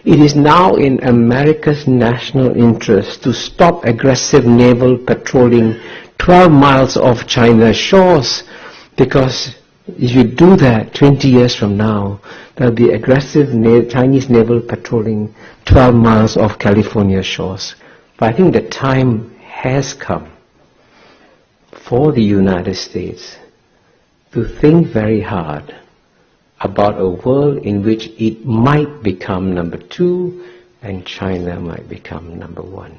It is now in America's national interest to stop aggressive naval patrolling 12 miles off China's shores, because if you do that 20 years from now, there will be aggressive Chinese naval patrolling 12 miles off California's shores. But I think the time has come for the United States to think very hard about a world in which it might become number 2 and China might become number 1.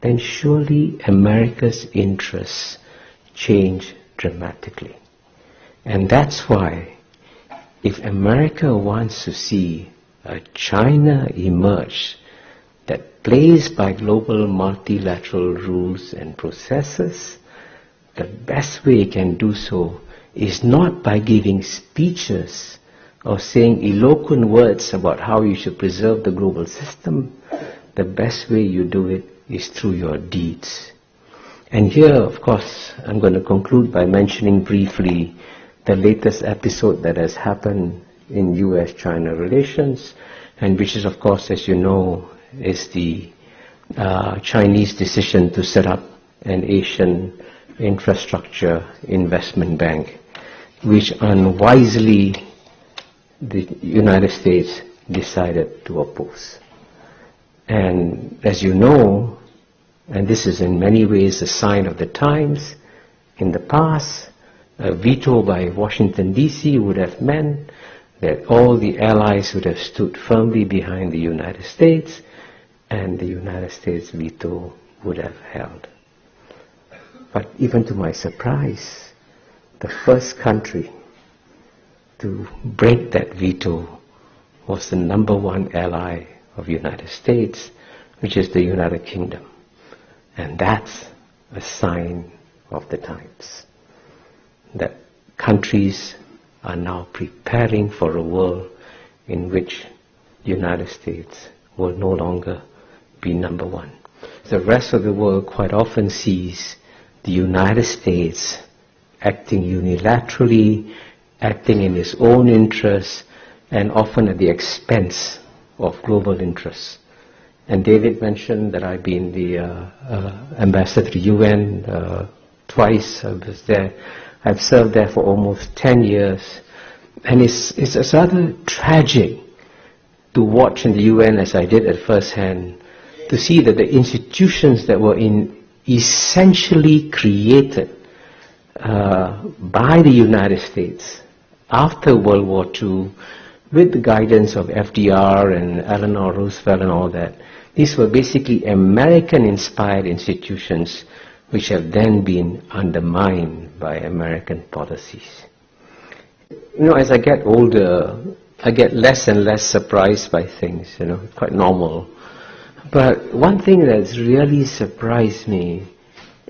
Then surely America's interests change dramatically. And that's why if America wants to see a China emerge that plays by global multilateral rules and processes, the best way it can do so is not by giving speeches or saying eloquent words about how you should preserve the global system. The best way you do it is through your deeds. And here, of course, I'm going to conclude by mentioning briefly the latest episode that has happened in US-China relations, and which is, of course, as you know, is the Chinese decision to set up an Asian infrastructure investment bank, which unwisely the United States decided to oppose. And as you know, and this is in many ways a sign of the times, in the past, a veto by Washington DC would have meant that all the allies would have stood firmly behind the United States, and the United States veto would have held. But even to my surprise, the first country to break that veto was the number 1 ally of the United States, which is the United Kingdom. And that's a sign of the times, that countries are now preparing for a world in which the United States will no longer be number 1. The rest of the world quite often sees the United States acting unilaterally, acting in its own interests, and often at the expense of global interests. And David mentioned that I've been the ambassador to the UN twice. I was there. I've served there for almost 10 years. And it's rather tragic to watch in the UN, as I did at first hand, to see that the institutions that were essentially created by the United States after World War II, with the guidance of FDR and Eleanor Roosevelt and all that, these were basically American-inspired institutions which have then been undermined by American policies. You know, as I get older, I get less and less surprised by things, quite normal. But one thing that's really surprised me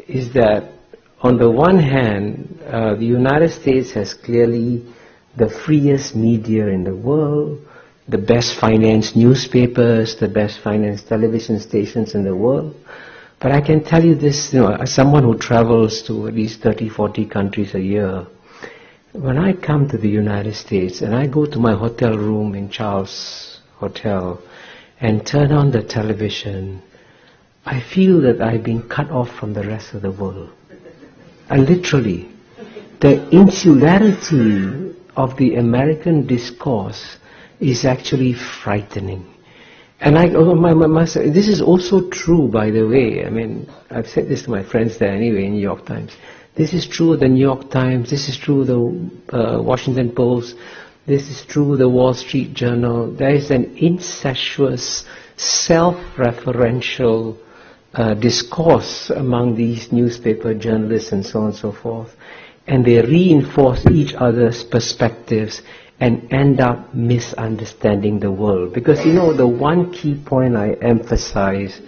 is that on the one hand, the United States has clearly the freest media in the world, the best financed newspapers, the best financed television stations in the world. But I can tell you this, as someone who travels to at least 30, 40 countries a year, when I come to the United States and I go to my hotel room in Charles Hotel and turn on the television, I feel that I've been cut off from the rest of the world. And literally, the insularity of the American discourse is actually frightening. And this is also true, by the way. I mean, I've said this to my friends there anyway in New York Times. This is true of the New York Times. This is true of the Washington Post. This is true of the Wall Street Journal. There is an incestuous, self-referential discourse among these newspaper journalists and so on and so forth. And they reinforce each other's perspectives and end up misunderstanding the world. Because the one key point I emphasize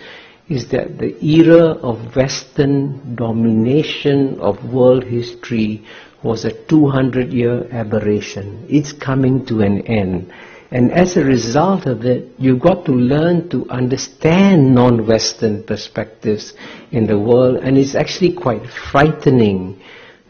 is that the era of Western domination of world history was a 200-year aberration. It's coming to an end. And as a result of it, you've got to learn to understand non-Western perspectives in the world. And it's actually quite frightening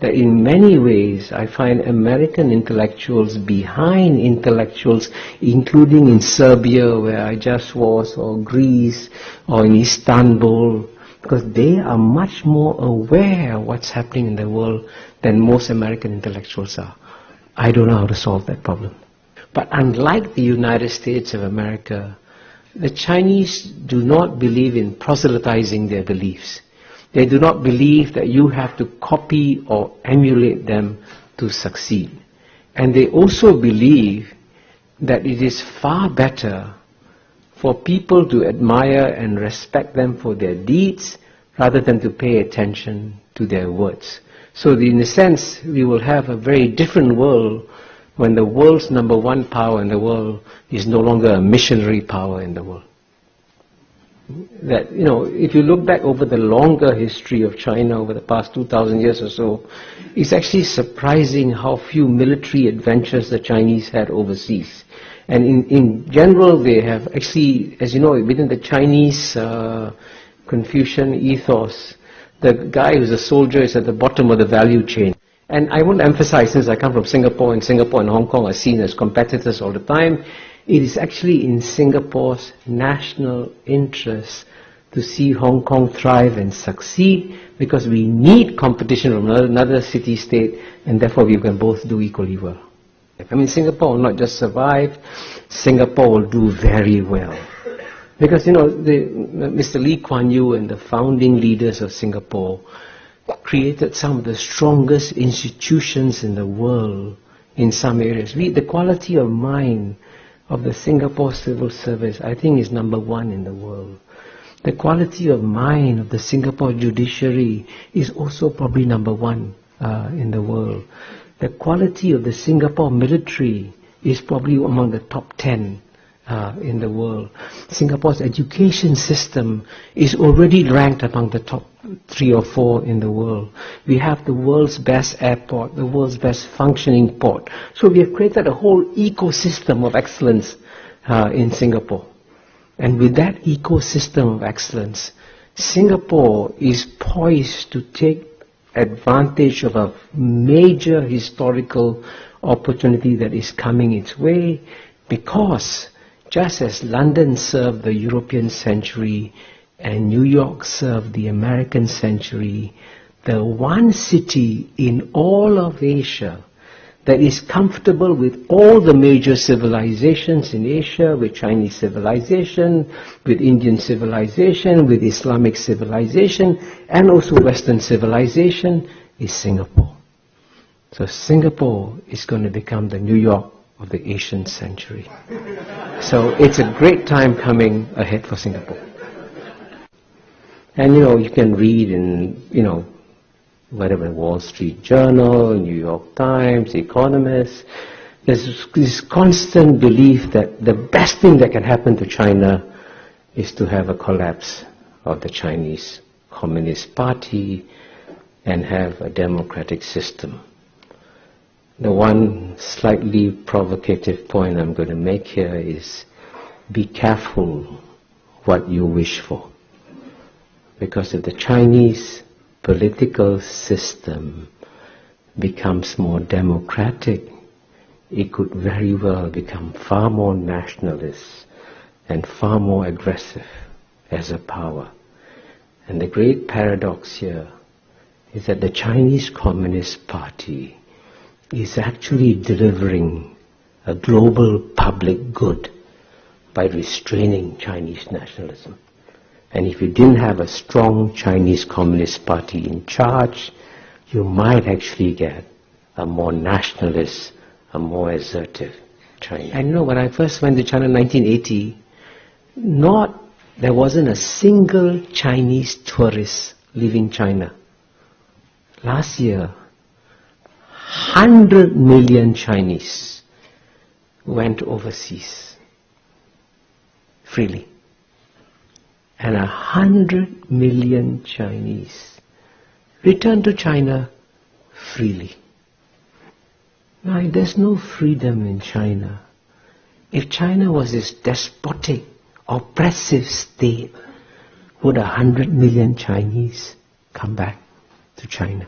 that in many ways I find American intellectuals behind intellectuals, including in Serbia where I just was, or Greece, or in Istanbul, because they are much more aware of what's happening in the world than most American intellectuals are. I don't know how to solve that problem. But unlike the United States of America, the Chinese do not believe in proselytizing their beliefs. They do not believe that you have to copy or emulate them to succeed. And they also believe that it is far better for people to admire and respect them for their deeds rather than to pay attention to their words. So in a sense, we will have a very different world when the world's number one power in the world is no longer a missionary power in the world. That, if you look back over the longer history of China over the past 2,000 years or so, it's actually surprising how few military adventures the Chinese had overseas. And in general, they have actually, as you know, within the Chinese Confucian ethos, the guy who's a soldier is at the bottom of the value chain. And I want to emphasize, since I come from Singapore, and Singapore and Hong Kong are seen as competitors all the time, it is actually in Singapore's national interest to see Hong Kong thrive and succeed, because we need competition from another city-state, and therefore we can both do equally well. I mean, Singapore will not just survive, Singapore will do very well. Because, Mr. Lee Kuan Yew and the founding leaders of Singapore created some of the strongest institutions in the world in some areas. The quality of mind of the Singapore civil service, I think, is number one in the world. The quality of mind of the Singapore judiciary is also probably number one in the world. The quality of the Singapore military is probably among the top 10 in the world. Singapore's education system is already ranked among the top 3 or 4 in the world. We have the world's best airport, the world's best functioning port. So we have created a whole ecosystem of excellence in Singapore. And with that ecosystem of excellence, Singapore is poised to take advantage of a major historical opportunity that is coming its way, because just as London served the European century and New York served the American century, the one city in all of Asia that is comfortable with all the major civilizations in Asia, with Chinese civilization, with Indian civilization, with Islamic civilization, and also Western civilization, is Singapore. So Singapore is going to become the New York of the Asian century. So it's a great time coming ahead for Singapore. And you can read in, whatever, Wall Street Journal, New York Times, Economist, there's this constant belief that the best thing that can happen to China is to have a collapse of the Chinese Communist Party and have a democratic system. The one slightly provocative point I'm going to make here is, be careful what you wish for. Because if the Chinese political system becomes more democratic, it could very well become far more nationalist and far more aggressive as a power. And the great paradox here is that the Chinese Communist Party is actually delivering a global public good by restraining Chinese nationalism. And if you didn't have a strong Chinese Communist Party in charge, you might actually get a more nationalist, a more assertive China. And when I first went to China in 1980, there wasn't a single Chinese tourist leaving China. Last year, 100 million Chinese went overseas freely. And 100 million Chinese returned to China freely. Now, there's no freedom in China. If China was this despotic, oppressive state, would 100 million Chinese come back to China?